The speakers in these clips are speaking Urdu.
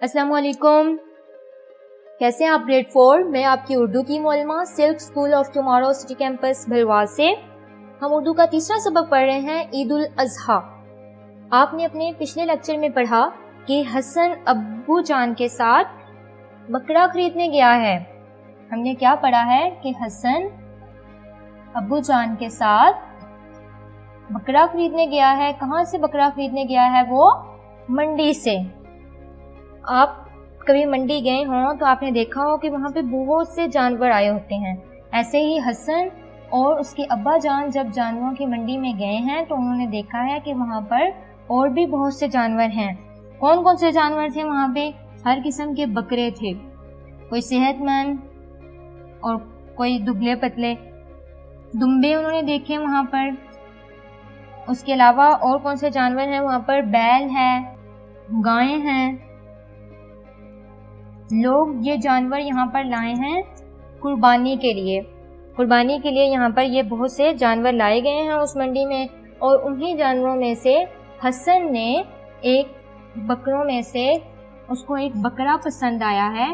السلام علیکم، کیسے ہیں آپ؟ گریڈ 4 میں آپ کی اردو کی معلمہ سلک school of tomorrow city campus Bhalwal سے۔ ہم اردو کا تیسرا سبق پڑھ رہے ہیں، عید الاضحیٰ۔ آپ نے اپنے پچھلے لیکچر میں پڑھا کہ حسن ابو جان کے ساتھ بکرا خریدنے گیا ہے۔ ہم نے کیا پڑھا ہے کہ حسن ابو جان کے ساتھ بکرا خریدنے گیا ہے۔ کہاں سے بکرا خریدنے گیا ہے؟ وہ منڈی سے۔ آپ کبھی منڈی گئے ہوں تو آپ نے دیکھا ہو کہ وہاں پہ بہت سے جانور آئے ہوتے ہیں۔ ایسے ہی حسن اور اس کے ابا جان جب جانوروں کی منڈی میں گئے ہیں تو انہوں نے دیکھا ہے کہ وہاں پر اور بھی بہت سے جانور ہیں۔ کون کون سے جانور تھے وہاں پہ؟ ہر قسم کے بکرے تھے، کوئی صحت مند اور کوئی دبلے پتلے۔ دمبے انہوں نے دیکھے وہاں پر۔ اس کے علاوہ اور کون سے جانور ہیں وہاں پر؟ بیل ہے، گائیں ہیں۔ لوگ یہ جانور یہاں پر لائے ہیں قربانی کے لیے۔ قربانی کے لیے یہاں پر یہ بہت سے جانور لائے گئے ہیں اس منڈی میں، اور انہی جانوروں میں سے حسن نے ایک بکروں میں سے اس کو ایک بکرا پسند آیا ہے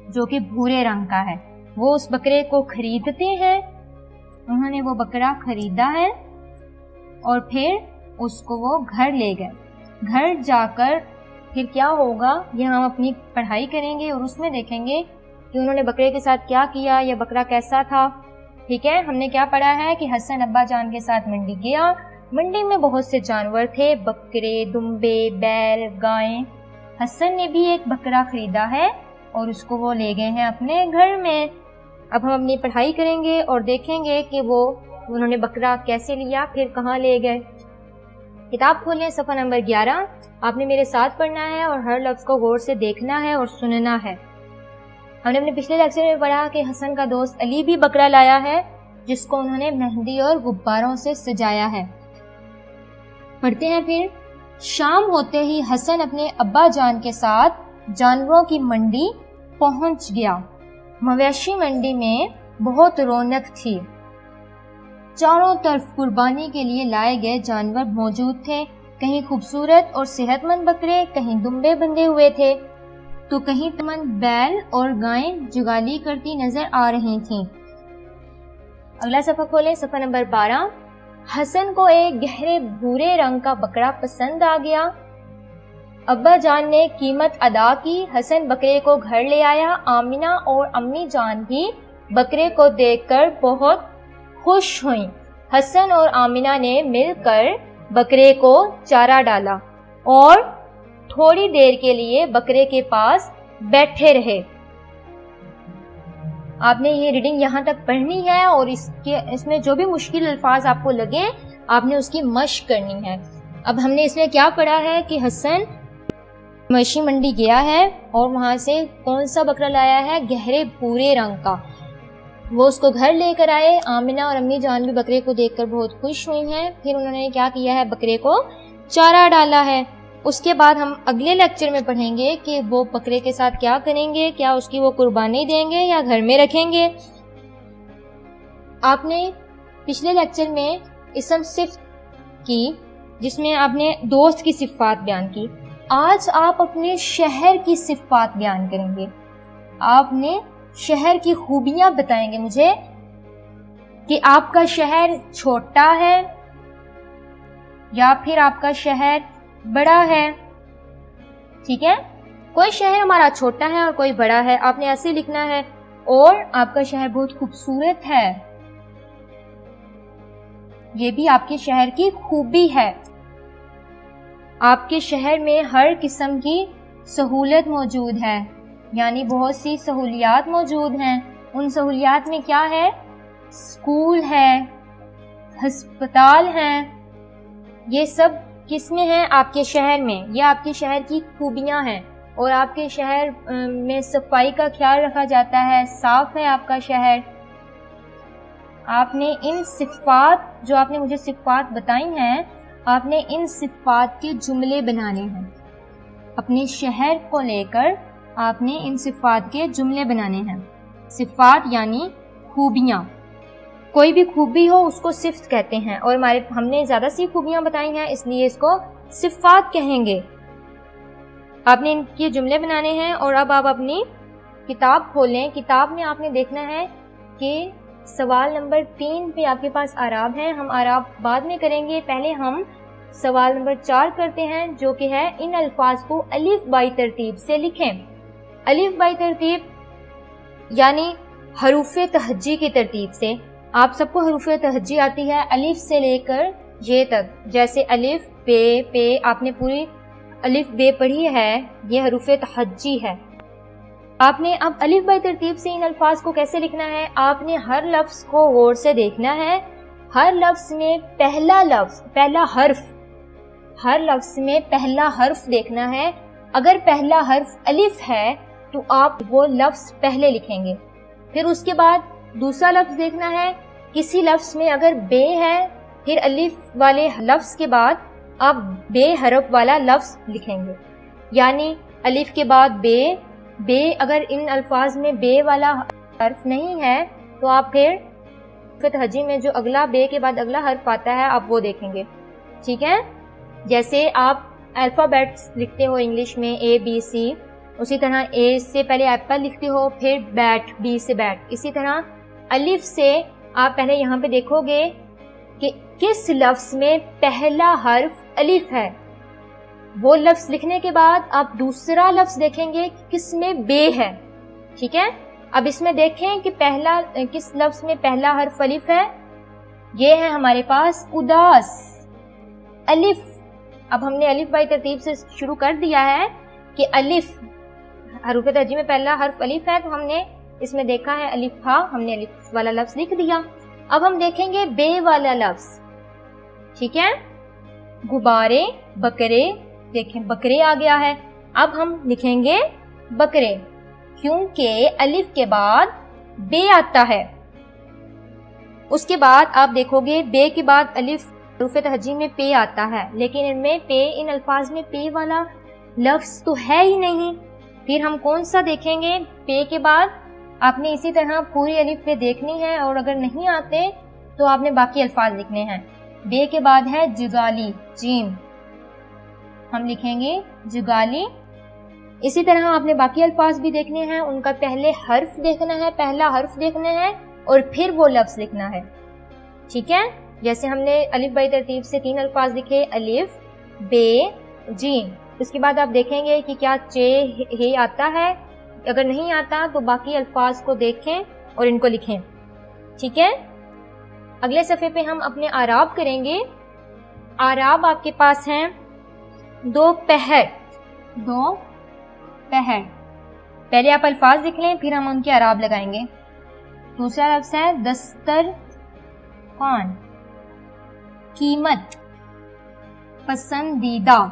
جو کہ بھورے رنگ کا ہے۔ وہ اس بکرے کو خریدتے ہیں، انہوں نے وہ بکرا خریدا ہے اور پھر اس کو وہ گھر لے گئے۔ گھر جا کر پھر کیا ہوگا یہ ہم اپنی پڑھائی کریں گے اور اس میں دیکھیں گے کہ انہوں نے بکرے کے ساتھ کیا کیا، یہ بکرا کیسا تھا۔ ٹھیک ہے، ہم نے کیا پڑھا ہے کہ حسن ابا جان کے ساتھ منڈی گیا۔ منڈی میں بہت سے جانور تھے، بکرے، دمبے، بیل، گائیں۔ حسن نے بھی ایک بکرا خریدا ہے اور اس کو وہ لے گئے ہیں اپنے گھر میں۔ اب ہم اپنی پڑھائی کریں گے اور دیکھیں گے کہ انہوں نے بکرا کیسے لیا، پھر کہاں لے گئے۔ کتاب کھولیں، صفحہ نمبر 11۔ آپ نے میرے ساتھ پڑھنا ہے اور ہر لفظ کو غور سے دیکھنا ہے اور سننا ہے۔ ہم نے اپنے پچھلے لیکچر میں پڑھا کہ حسن کا دوست علی بھی بکرا لایا ہے جس کو انہوں نے مہندی اور غباروں سے سجایا ہے۔ پڑھتے ہیں پھر۔ شام ہوتے ہی حسن اپنے ابا جان کے ساتھ جانوروں کی منڈی پہنچ گیا۔ مویشی منڈی میں بہت رونق تھی۔ چاروں طرف قربانی کے لیے لائے گئے جانور موجود تھے۔ کہیں خوبصورت اور صحت مند بکرے، کہیں دمبے بندھے ہوئے تھے تو کہیں تمن بیل اور گائیں جگالی کرتی نظر آ رہی تھیں۔ اگلا صفحہ کھولیں، صفحہ نمبر 12۔ حسن کو ایک گہرے بھورے رنگ کا بکرا پسند آ گیا۔ ابا جان نے قیمت ادا کی۔ حسن بکرے کو گھر لے آیا۔ آمنہ اور امی جان بھی بکرے کو دیکھ کر بہت خوش ہوئیں۔ حسن اور آمنہ نے مل کر بکرے کو چارہ ڈالا اور تھوڑی دیر کے لیے بکرے کے پاس بیٹھے رہے۔ آپ نے یہ ریڈنگ یہاں تک پڑھنی ہے اور اس میں جو بھی مشکل الفاظ آپ کو لگیں آپ نے اس کی مشق کرنی ہے۔ اب ہم نے اس میں کیا پڑھا ہے کہ حسن مویشی منڈی گیا ہے اور وہاں سے کون سا بکرا لایا ہے؟ گہرے بھورے رنگ کا۔ وہ اس کو گھر لے کر آئے۔ آمنہ اور امی جان بھی بکرے کو دیکھ کر بہت خوش ہوئی ہیں۔ پھر انہوں نے کیا کیا ہے؟ بکرے کو چارہ ڈالا ہے۔ اس کے بعد ہم اگلے لیکچر میں پڑھیں گے کہ وہ بکرے کے ساتھ کیا کریں گے، کیا اس کی وہ قربانی دیں گے یا گھر میں رکھیں گے۔ آپ نے پچھلے لیکچر میں اسم صفت کی جس میں آپ نے دوست کی صفات بیان کی۔ آج آپ اپنے شہر کی صفات بیان کریں گے۔ آپ نے شہر کی خوبیاں بتائیں گے مجھے کہ آپ کا شہر چھوٹا ہے یا پھر آپ کا شہر بڑا ہے۔ ٹھیک ہے، کوئی شہر ہمارا چھوٹا ہے اور کوئی بڑا ہے، آپ نے ایسے لکھنا ہے۔ اور آپ کا شہر بہت خوبصورت ہے، یہ بھی آپ کے شہر کی خوبی ہے۔ آپ کے شہر میں ہر قسم کی سہولت موجود ہے، یعنی بہت سی سہولیات موجود ہیں۔ ان سہولیات میں کیا ہے؟ اسکول ہے، ہسپتال ہیں، یہ سب کس میں ہیں؟ آپ کے شہر میں۔ یہ آپ کے شہر کی خوبیاں ہیں۔ اور آپ کے شہر میں صفائی کا خیال رکھا جاتا ہے، صاف ہے آپ کا شہر۔ آپ نے ان صفات جو آپ نے مجھے صفات بتائی ہیں، آپ نے ان صفات کے جملے بنانے ہیں۔ اپنے شہر کو لے کر آپ نے ان صفات کے جملے بنانے ہیں۔ صفات یعنی خوبیاں، کوئی بھی خوبی ہو اس کو صفت کہتے ہیں، اور ہم نے زیادہ سی خوبیاں بتائی ہیں اس لیے اس کو صفات کہیں گے۔ آپ نے ان کے جملے بنانے ہیں اور اب آپ اپنی کتاب کھولیں. کتاب میں آپ نے دیکھنا ہے کہ سوال نمبر 3 پہ آپ کے پاس اعراب ہیں. ہم اعراب بعد میں کریں گے، پہلے ہم سوال نمبر 4 کرتے ہیں جو کہ ہے ان الفاظ کو الف بائی ترتیب سے لکھیں. الف بائی ترتیب یعنی حروف تہجی کی ترتیب سے. آپ سب کو حروف تہجی آتی ہے الف سے لے کر یہ تک، جیسے الف بے پے آپ نے پوری الف بے پڑھی ہے، یہ حروف تہجی ہے. آپ نے اب الف بائی ترتیب سے ان الفاظ کو کیسے لکھنا ہے؟ آپ نے ہر لفظ کو غور سے دیکھنا ہے. ہر لفظ میں پہلا لفظ، پہلا حرف، ہر لفظ میں پہلا حرف دیکھنا ہے. اگر پہلا حرف الف ہے تو آپ وہ لفظ پہلے لکھیں گے. پھر اس کے بعد دوسرا لفظ دیکھنا ہے. کسی لفظ میں اگر بے ہے پھر الف والے لفظ کے بعد آپ بے حرف والا لفظ لکھیں گے. یعنی الف کے بعد بے، بے اگر ان الفاظ میں بے والا حرف نہیں ہے تو آپ پھر تہجی میں جو اگلا بے کے بعد اگلا حرف آتا ہے آپ وہ دیکھیں گے. ٹھیک ہے؟ جیسے آپ الفابیٹس لکھتے ہو انگلش میں اے بی سی، اسی طرح اے سے پہلے ایپل لکھتے ہو، پھر بیٹ، بی سے بیٹ. اسی طرح الف سے آپ پہلے یہاں پہ دیکھو گے کہ کس لفظ میں پہلا حرف الف ہے. وہ لفظ لکھنے کے بعد آپ دوسرا لفظ دیکھیں گے کس میں بے ہے. ٹھیک ہے؟ اب اس میں دیکھیں کہ پہلا کس لفظ میں پہلا حرف الف ہے. یہ ہے ہمارے پاس اداس، الف. اب ہم نے الف بائی ترتیب سے شروع کر دیا ہے کہ الف حروف تہجی میں پہلا حرف الف ہے، تو ہم نے اس میں دیکھا ہے الف تھا، ہم نے الف والا لفظ لکھ دیا. اب ہم دیکھیں گے بے والا لفظ. ٹھیک ہے؟ غبارے، بکرے، دیکھیں بکرے آ گیا ہے. اب ہم لکھیں گے بکرے کیونکہ الف کے بعد بے آتا ہے. اس کے بعد آپ دیکھو گے بے کے بعد الف حروف تہجی میں پے آتا ہے، لیکن ان میں پے، ان الفاظ میں پے والا لفظ تو ہے ہی نہیں. پھر ہم کون سا دیکھیں گے؟ پے کے بعد آپ نے اسی طرح پوری الف پہ دیکھنی ہے اور اگر نہیں آتے تو آپ نے باقی الفاظ لکھنے ہیں. بے کے بعد ہے جگالی، جیم، ہم لکھیں گے جگالی. اسی طرح آپ نے باقی الفاظ بھی دیکھنے ہیں، ان کا پہلے حرف دیکھنا ہے، پہلا حرف دیکھنا ہے اور پھر وہ لفظ لکھنا ہے. ٹھیک ہے؟ جیسے ہم نے الف بائی ترتیب سے 3 الفاظ لکھے، الف، بے، جیم. اس کے بعد آپ دیکھیں گے کہ کیا چے ہے آتا ہے. اگر نہیں آتا تو باقی الفاظ کو دیکھیں اور ان کو لکھیں. ٹھیک ہے؟ اگلے صفحے پہ ہم اپنے اعراب کریں گے. اعراب آپ کے پاس ہیں دوپہر، دوپہر. پہلے آپ الفاظ لکھ لیں پھر ہم ان کے اعراب لگائیں گے. دوسرا لفظ ہے دسترخوان، قیمت، پسندیدہ.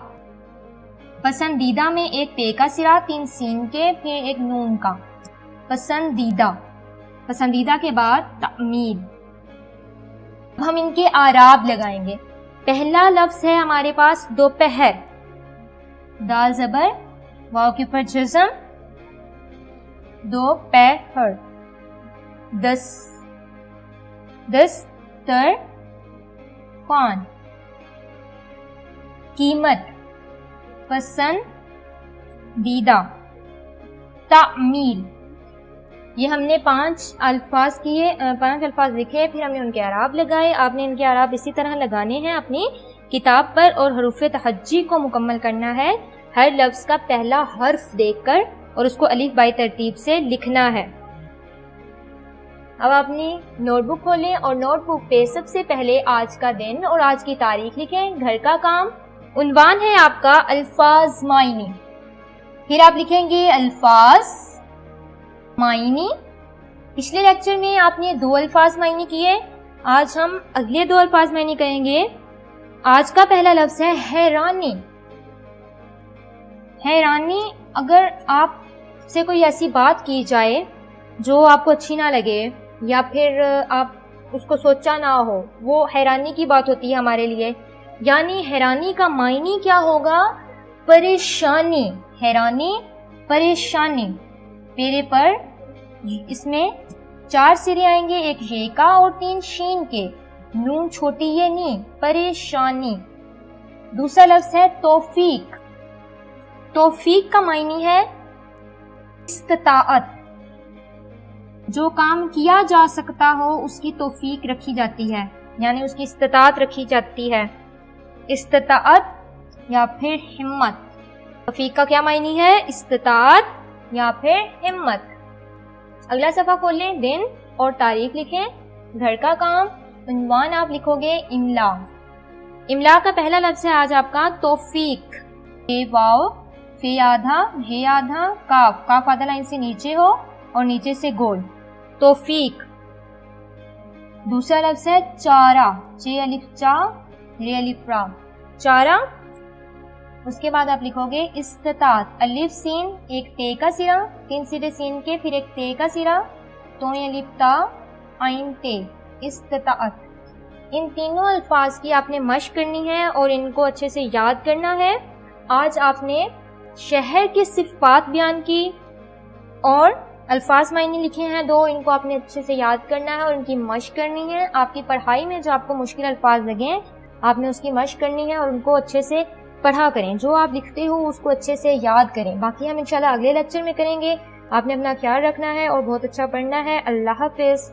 پسندیدہ میں ایک پے کا سرا، 3 سین کے، پھر ایک نون کا. پسندیدہ، پسندیدہ کے بعد تعمیل. ہم ان کے اعراب لگائیں گے. پہلا لفظ ہے ہمارے پاس دوپہر، دال زبر، واو کے اوپر جزم، دوپہر. دسترخوان، قیمت، پسندیدہ، تعمیل. یہ ہم نے 5 الفاظ لکھے، پھر ہم نے ان کے اعراب لگائے. آپ نے ان کے اعراب اسی طرح لگانے ہیں اپنی کتاب پر اور حروف تہجی کو مکمل کرنا ہے. ہر لفظ کا پہلا حرف دیکھ کر اور اس کو الف بائی ترتیب سے لکھنا ہے. اب اپنی نوٹ بک کھولیں اور نوٹ بک پہ سب سے پہلے آج کا دن اور آج کی تاریخ لکھیں. گھر کا کام. عنوان ہے آپ کا الفاظ معنی. پھر آپ لکھیں گے الفاظ معنی. پچھلے لیکچر میں آپ نے 2 الفاظ معنی کیے، آج ہم اگلے 2 الفاظ معنی کریں گے. آج کا پہلا لفظ ہے حیرانی. حیرانی، اگر آپ سے کوئی ایسی بات کی جائے جو آپ کو اچھی نہ لگے یا پھر آپ اس کو سوچا نہ ہو، وہ حیرانی کی بات ہوتی ہے ہمارے لیے. یعنی حیرانی کا معنی کیا ہوگا؟ پریشانی. حیرانی، پریشانی. پیرے پر اس میں 4 سرے آئیں گے، ایک یہ کا اور 3 شین کے، نون چھوٹی یہ نی. پریشانی. دوسرا لفظ ہے توفیق. توفیق کا معنی ہے استطاعت، جو کام کیا جا سکتا ہو اس کی توفیق رکھی جاتی ہے، یعنی اس کی استطاعت رکھی جاتی ہے، استطاعت یا پھر ہمت۔ توفیق کا کیا معنی ہے؟ استطاعت یا پھر ہمت۔ اگلا صفحہ کھول لیں، دن اور تاریخ لکھیں، گھر کا کام، عنوان آپ لکھو گے املا۔ املا کا پہلا لفظ ہے آج آپ کا توفیق، اے واو، فی آدھا، یہ آدھا، کاف، کاف آدھا لائن سے نیچے ہو اور نیچے سے گول، توفیق۔ دوسرا لفظ ہے چارہ، چے الف چا، رے الف را، چارہ۔ اس کے بعد آپ لکھو گے استطاعت، الف سین، ایک تے کا سرا، تین سیدھے سین کے، پھر ایک تے کا سرا، توئیں الف تا، عین تے، استطاعت۔ ان تینوں الفاظ کی آپ نے مشق کرنی ہے اور ان کو اچھے سے یاد کرنا ہے۔ آج آپ نے شہر کی صفات بیان کی اور الفاظ معنی لکھے ہیں دو، ان کو آپ نے اچھے سے یاد کرنا ہے اور ان کی مشق کرنی ہے۔ آپ کی پڑھائی میں جو آپ کو مشکل الفاظ لگیں آپ نے اس کی مشق کرنی ہے اور ان کو اچھے سے پڑھا کریں، جو آپ لکھتے ہو اس کو اچھے سے یاد کریں۔ باقی ہم انشاءاللہ اگلے لیکچر میں کریں گے۔ آپ نے اپنا خیال رکھنا ہے اور بہت اچھا پڑھنا ہے۔ اللہ حافظ۔